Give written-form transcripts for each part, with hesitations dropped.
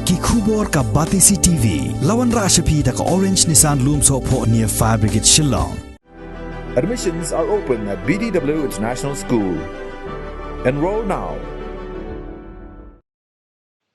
ki khubor ka Batisi TV lawan ra shapi da ka Orange Nissan Loom so pho near Fire Brigade Shillong. Admissions are open at BDW International School. Enroll now.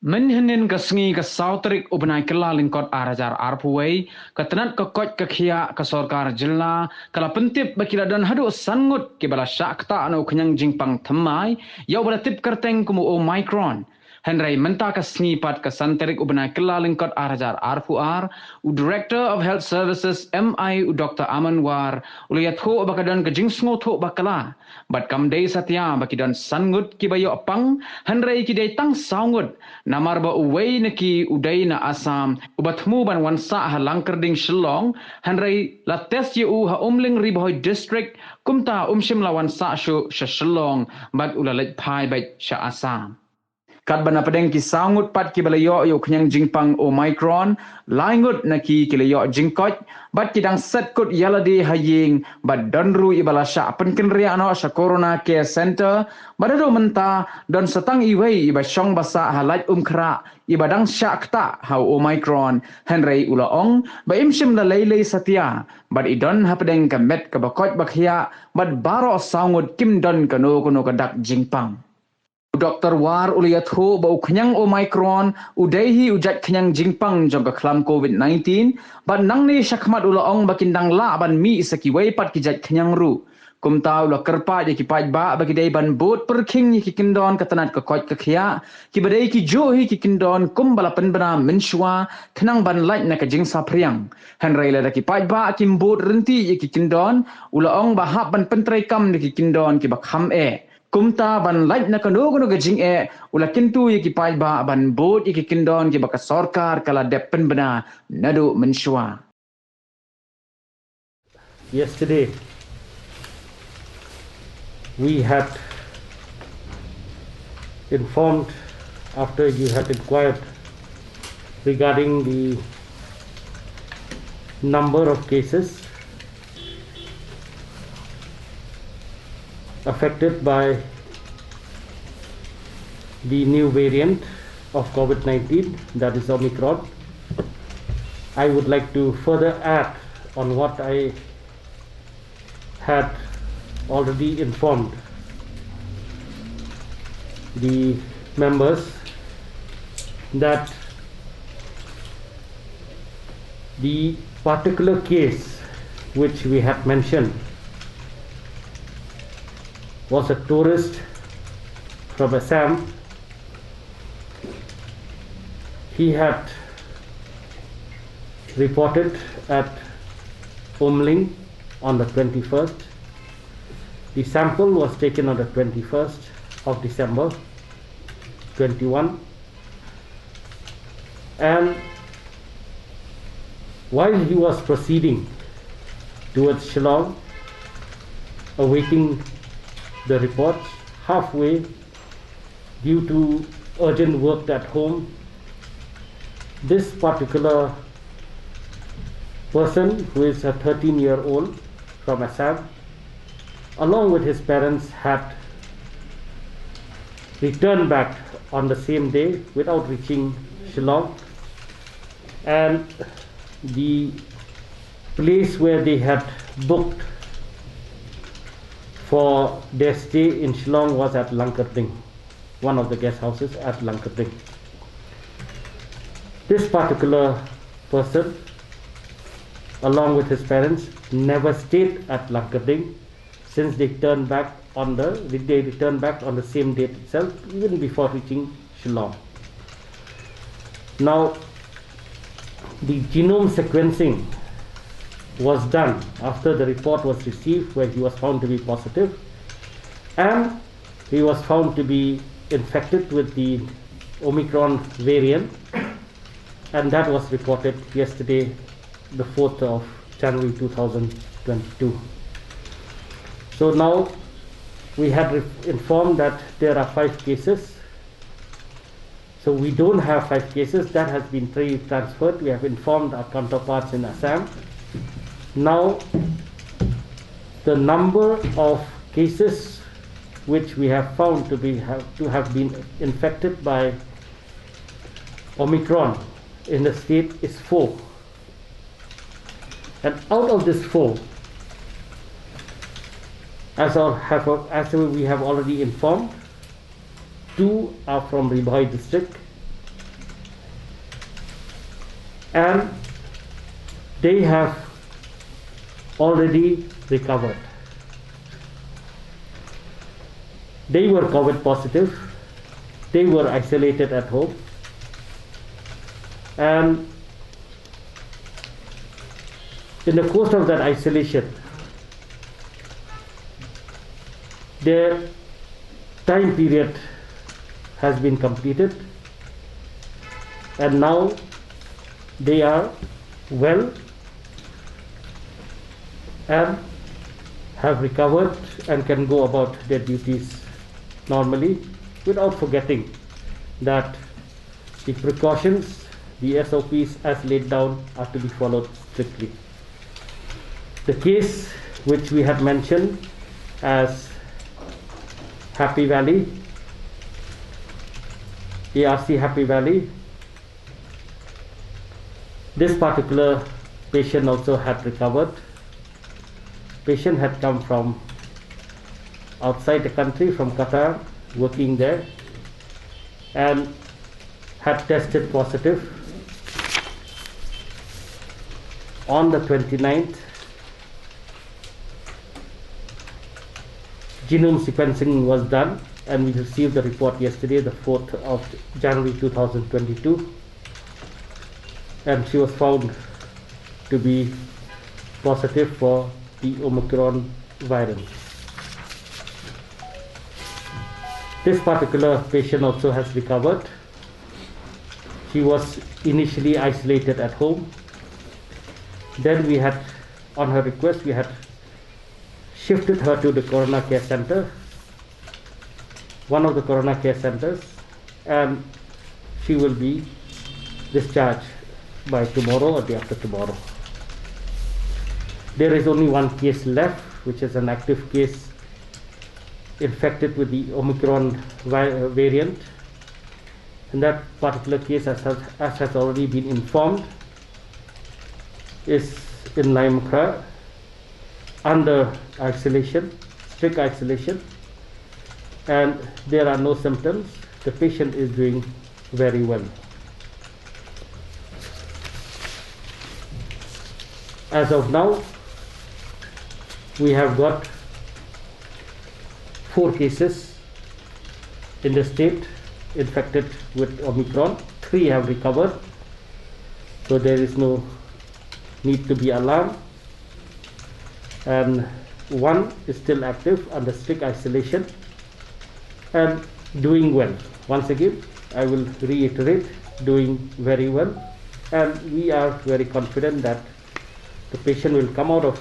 Menhenin ka sngi ka sautrik ubnai kala lingkot arajar arpuwei katanat ka koj ka khia ka sarkar jilla kala pentip bakila dan hadu sangut ke bala Shah Ktah no knyang jingpang thamai yau bala tip karteng kumu Omicron. Henry menta ka sngi pat ka santerik ubnai kala lingkot arajar arpuar u Director of Health Services MI u Dr. Amanwar uliyat ho bakadan ka jingsngo tho bakala bat kamdei satya bakidan sangut ki bayo apang Henry ki dei tang saungut namar ba Iwei neki udai na Assam ubatmu ban wansa ha langkerding Shillong Henry la test yu ha umling riboy district kumta umshim la wansa shu Shillong bat ulalaj phai bai sha Assam. Kat bana pedeng ki saungut pat ki balayo yo knyang jingpang Omicron laingut na ki kilayo Jingkoit bat kidang set kut yaladi haying bat donru ibala Shah penken ria no Shah Corona Care Center badado menta don setang Iwei iba shong basa halaj umkra ibadang Shah Ktah hau Omicron Henry ulaong ba imshim la leilei satya bat idon ha pedeng ka met ka bakoj bakhia bat baro saungut kim don kano ka dak jingpang. Dr. War uliyat ho bau knyang Omicron udaihi ujat knyang jingpang jong klam COVID-19 ban nang ni shakmat ulaong bakindang la ban mi sakiwei pat kijat knyang ru kumta ula kerpa je ki paj ba bagi dei ban bot perking ki kindon katanat ka koj ka khia ki badai ki jo hi ki kindon kum bala penbana menshwa khnang ban laj na ka jingsa priang Henry la ki paj ba ki bot renti ki kindon ulaong ba hap ban pentrai kam ki kindon ki bakham e kumta ban laj na kano ka jing e ula kintu ki paj ba ban bot ki kindon ki baka sarkar kala dep penbana nadu menshwa. Yesterday we had informed, after you had inquired regarding the number of cases affected by the new variant of COVID-19, that is Omicron. I would like to further add on what I had already informed the members that the particular case which we had mentioned was a tourist from Assam. He had reported at Umling on the 21st. The sample was taken on the 21st of December 21, and while he was proceeding towards Shillong awaiting the reports, halfway due to urgent work at home, this particular person, who is a 13-year-old from Assam, along with his parents, had returned back on the same day without reaching Shillong, and the place where they had booked for their stay in Shillong was at Langkerding, one of the guest houses at Langkerding. This particular person, along with his parents, never stayed at Langkerding since they returned back on the same date itself, even before reaching Shillong. Now, the genome sequencing was done after the report was received, where he was found to be positive, and he was found to be infected with the Omicron variant, and that was reported yesterday, the 4th of January 2022. So now we had informed that there are 5 cases. So we don't have 5 cases. That has been transferred. We have informed our counterparts in Assam. Now the number of cases which we have found to have been infected by Omicron in the state is 4. And out of this 4, as we have already informed, 2 are from Iwei district, and they have already recovered. They were COVID positive, they were isolated at home, and in the course of that isolation, their time period has been completed, and now they are well and have recovered and can go about their duties normally, without forgetting that the precautions, the SOPs as laid down, are to be followed strictly. The case which we had mentioned as Happy Valley, ARC Happy Valley, this particular patient also had recovered. Patient had come from outside the country, from Ktah, working there, and had tested positive on the 29th. Genome sequencing was done, and we received the report yesterday, the 4th of January 2022, and she was found to be positive for the Omicron virus. This particular patient also has recovered. She was initially isolated at home. Then we had, on her request, we had shifted her to the Corona Care Center, one of the Corona Care Centers, and she will be discharged by tomorrow or day after tomorrow. There is only one case left, which is an active case infected with the Omicron variant. And that particular case, as has already been informed, is in Limekra under isolation, strict isolation, and there are no symptoms. The patient is doing very well. As of now, we have got 4 cases in the state infected with Omicron. 3 have recovered, so there is no need to be alarmed, and 1 is still active under strict isolation and doing well. Once again, I will reiterate, doing very well, and we are very confident that the patient will come out of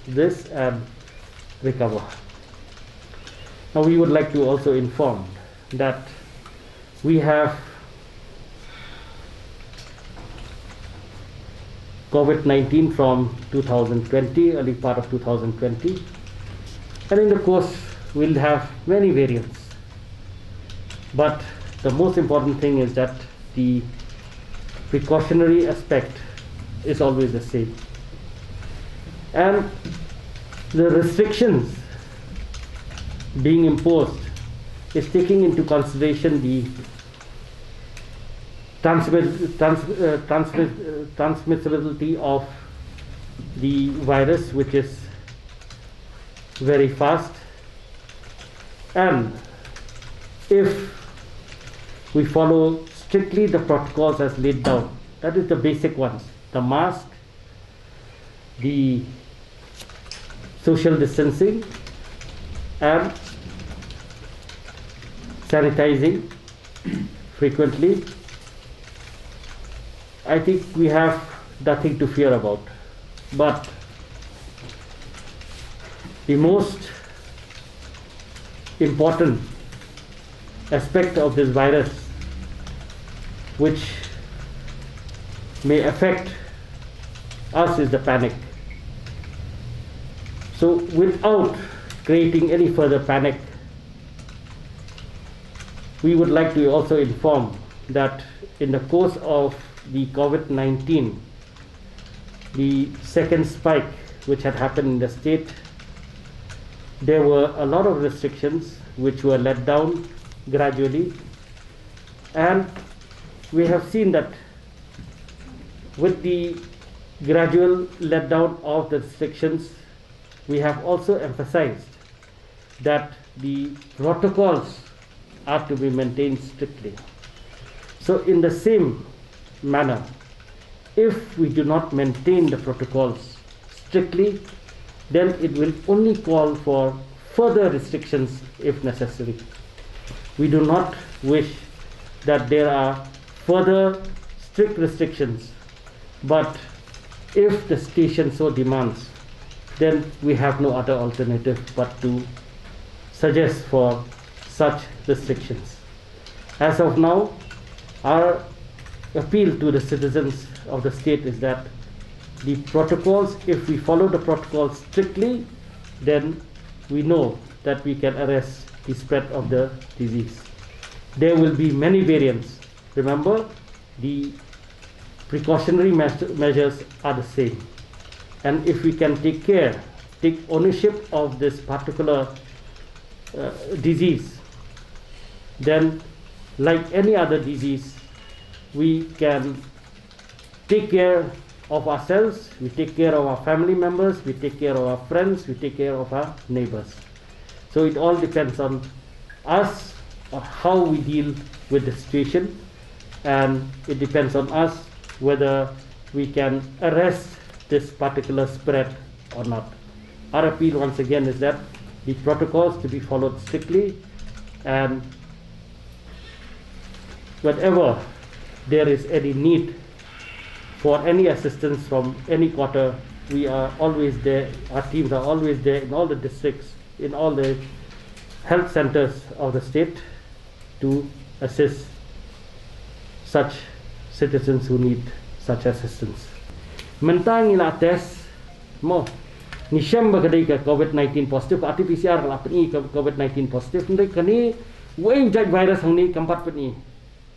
this and recover. Now we would like to also inform that we have COVID-19 from 2020, early part of 2020, and in the course we'll have many variants. But the most important thing is that the precautionary aspect is always the same. And the restrictions being imposed is taking into consideration the transmissibility of the virus, which is very fast. And if we follow strictly the protocols as laid down, that is the basic ones: the mask, the social distancing, and sanitizing frequently, I think we have nothing to fear about. But the most important aspect of this virus, which may affect us, is the panic. So without creating any further panic, we would like to also inform that in the course of the COVID-19, the second spike which had happened in the state, there were a lot of restrictions which were let down gradually, and we have seen that with the gradual let down of the restrictions, we have also emphasized that the protocols are to be maintained strictly. So in the same manner, if we do not maintain the protocols strictly, then it will only call for further restrictions if necessary. We do not wish that there are further strict restrictions, but if the situation so demands, then we have no other alternative but to suggest for such restrictions. As of now, our appeal to the citizens of the state is that the protocols, if we follow the protocols strictly, then we know that we can arrest the spread of the disease. There will be many variants. Remember, the precautionary measures are the same. And if we can take ownership of this particular disease, then like any other disease, we can take care of ourselves, we take care of our family members, we take care of our friends, we take care of our neighbors. So it all depends on us, on how we deal with the situation, and it depends on us whether we can arrest this particular spread or not. Our appeal once again is that the protocols to be followed strictly, and whenever there is any need for any assistance from any quarter, we are always there. Our teams are always there in all the districts, in all the health centers of the state to assist such citizens who need such assistance. Mentang ila test mo ni syamba kadai ka COVID-19 positif, RT-PCR la peni COVID-19 positif ndai kani wei jaj virus hang ni kampat peni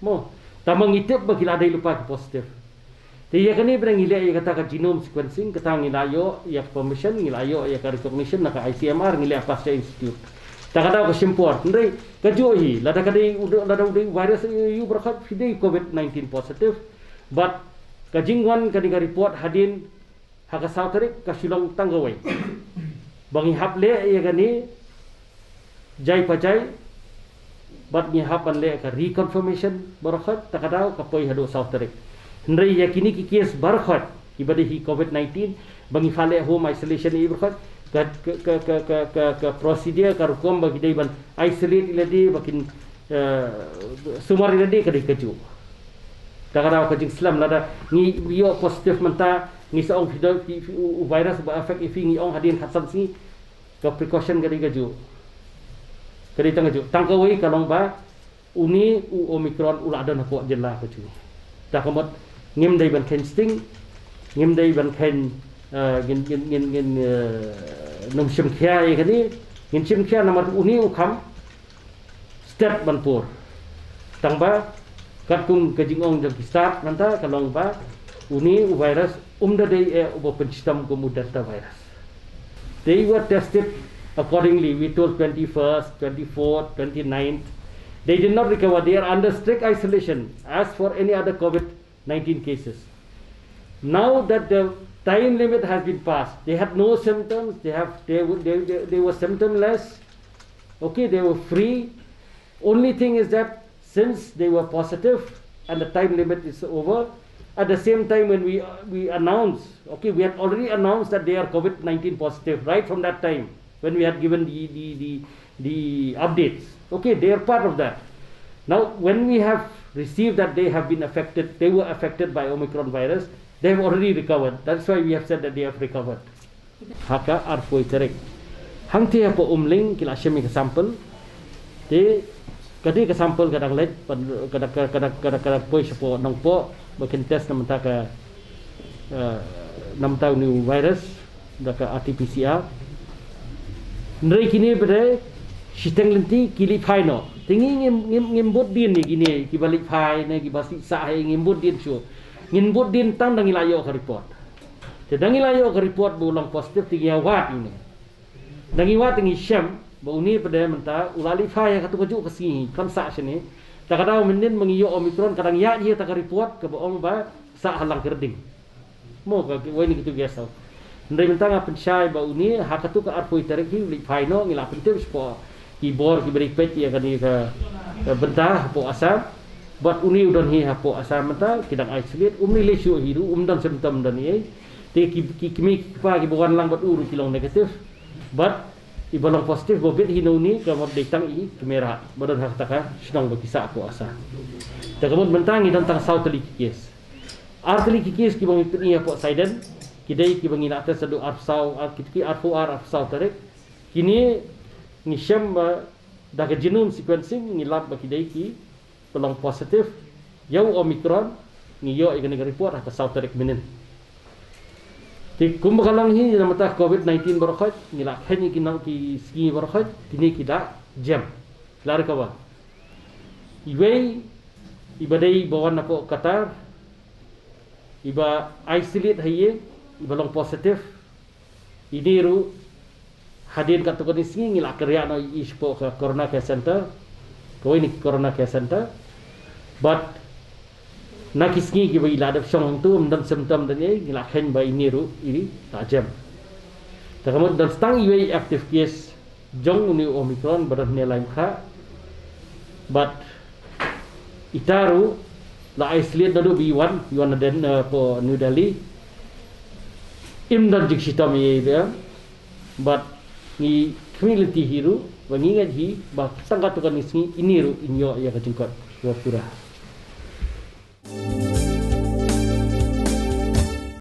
mo tamang itip bagi la dai lupa positif. Thì ya kani berang ngila ya kata ka genome sequencing kata ngila yo ya permission ngila yo ya ka recognition na ka ICMR ngila Pasteur Institute. Tak ada ka simpor ndai ka johi lada kadai lada virus you berkhat fidei COVID-19 positive, but ka jingwan kani ka report hadin haka sautarik ka silong tanggawai bangi haple ya kani jai pajai but ni hapan le ka reconfirmation berkhat tak ada ka poi hado sautarik Hendrai yakini ki kes berkhat ibadi hi COVID-19 bangi fale home isolation i berkhat ke procedure ka rukum bagi dai ban isolate iladi bakin sumar iladi kadai kaju takara ka jing Islam lada ni yo positif menta ni saong virus ba affect if ni ong hadin hasan si ka precaution kadai kaju kadai tangaju tangkawai kalong ba uni Omicron ula ada na ko jela kaju takamot ngim dai ban ken sting ngim dai ban ken gin nom sim khia ai kani ngin sim khia namar uni ukham step ban pur tangba katung kajingong jam start manta kalong ba uni virus umda dai ubo penstam ko delta virus. They were tested accordingly. We told 21st, 24th, 29th. They did not recover. They are under strict isolation as for any other COVID-19 cases. Now that the time limit has been passed, they had no symptoms. They were symptomless. Okay, they were free. Only thing is that since they were positive and the time limit is over, at the same time when we announced, okay, we had already announced that they are COVID-19 positive right from that time when we had given the updates. Okay, they are part of that. Now, when we have received that they were affected by Omicron virus, they have already recovered. That's why we have said that they have recovered. Haka arpoi terek. Hang tia po umling kila shemi ke sampel. Te kadi ke sampel kadang let kadang poi sepo nang po bakin test na mata ka 6 tahu new virus da ka RT-PCR. Nrei kini bere siteng lenti kili final. tinggi ngimbut din ni gini ki balik phai ne ki basi sa hai ngimbut din shu ngimbut din tang dangi layo ka report te dangi layo ka report bulang positif tinggi awat ini dangi wat tinggi syam bau ni pada menta ulali phai ka tu kaju kasi kan sa sini tak ada mendin mengiyo Omicron kadang ya dia tak report ke bohong ba sa halang kerding mo ka wani gitu biasa ndai menta ngapen syai bau ni hakatu ka arpoi tarik hi li phai no ngila pentim spo keyboard kiberipet ya kan ka bentah po asam buat uni udan hi hapo asam menta kidang isolate umni lesu hiru umdan semtam dan ye te kimi pa ki bukan lang buat uru kilong negatif but ibalang positif bobit hinu ni ka mod detang i kamera badan hak taka senang bagi sa po asa ta kamot mentang idan tang sautli kikis artli kikis ki bang ipni hapo saiden kidai ki bang inata sadu arfsau kitki arfu arfsau tarik kini ngisyam daga genome sequencing ngilap bagi daiki pelang positif yau Omicron ngiyo ikan report atas South Tarik minin ti kumbakalang hi na mata COVID-19 barakhat ngilak hen kinang ki ski barakhat kini kita jam lari kawa Iwei ibadai bawan napo Ktah iba isolate haye ibalang positif ini ru hadir kat tukar ni ngilak kerja no ispo ke corona care center kau ini corona care center but nak kisngi ki bagi ladap song tu dan symptom dan ye ngilak hen ba ini ru ini tajam takamo dan stang Iwei active case jong ni Omicron badan ni lain kha but itaru la isolate dadu B1 dan po New Delhi im dan jiksitam ye dia but ni community hiru wangi ngaji ba sangkat tukan ini ru inyo ya ka Jingkoit pura